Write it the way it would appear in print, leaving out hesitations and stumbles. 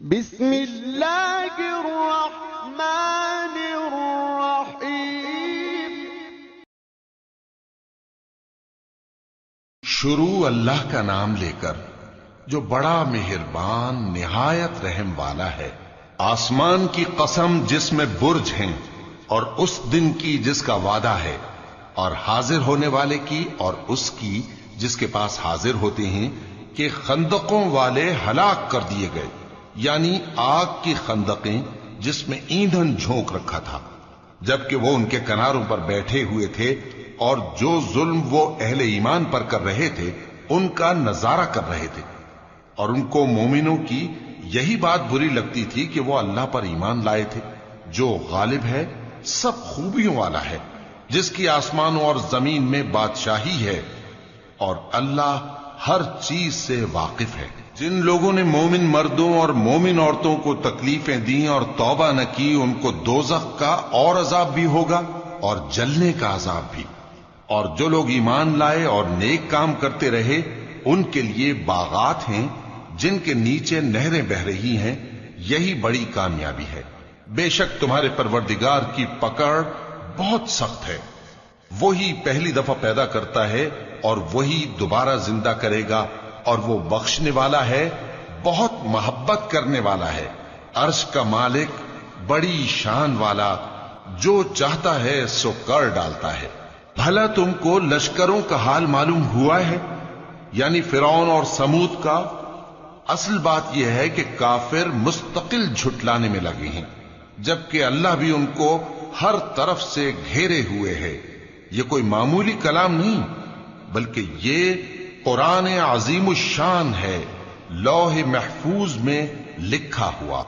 بسم اللہ الرحمن الرحیم۔ شروع اللہ کا نام لے کر جو بڑا مہربان نہایت رحم والا ہے۔ آسمان کی قسم جس میں برج ہیں، اور اس دن کی جس کا وعدہ ہے، اور حاضر ہونے والے کی اور اس کی جس کے پاس حاضر ہوتے ہیں کہ خندقوں والے ہلاک کر دیے گئے، یعنی آگ کی خندقیں جس میں ایندھن جھونک رکھا تھا، جبکہ وہ ان کے کناروں پر بیٹھے ہوئے تھے، اور جو ظلم وہ اہل ایمان پر کر رہے تھے ان کا نظارہ کر رہے تھے، اور ان کو مومنوں کی یہی بات بری لگتی تھی کہ وہ اللہ پر ایمان لائے تھے، جو غالب ہے، سب خوبیوں والا ہے، جس کی آسمانوں اور زمین میں بادشاہی ہے، اور اللہ ہر چیز سے واقف ہے۔ جن لوگوں نے مومن مردوں اور مومن عورتوں کو تکلیفیں دیں اور توبہ نہ کی، ان کو دوزخ کا اور عذاب بھی ہوگا اور جلنے کا عذاب بھی، اور جو لوگ ایمان لائے اور نیک کام کرتے رہے ان کے لیے باغات ہیں جن کے نیچے نہریں بہہ رہی ہیں، یہی بڑی کامیابی ہے۔ بے شک تمہارے پروردگار کی پکڑ بہت سخت ہے، وہی پہلی دفعہ پیدا کرتا ہے اور وہی دوبارہ زندہ کرے گا، اور وہ بخشنے والا ہے، بہت محبت کرنے والا ہے۔ عرش کا مالک، بڑی شان والا، جو چاہتا ہے سو کر ڈالتا ہے۔ بھلا تم کو لشکروں کا حال معلوم ہوا ہے، یعنی فرعون اور سمود کا؟ اصل بات یہ ہے کہ کافر مستقل جھٹلانے میں لگے ہیں، جبکہ اللہ بھی ان کو ہر طرف سے گھیرے ہوئے ہے۔ یہ کوئی معمولی کلام نہیں، بلکہ یہ قرآن عظیم الشان ہے، لوح محفوظ میں لکھا ہوا۔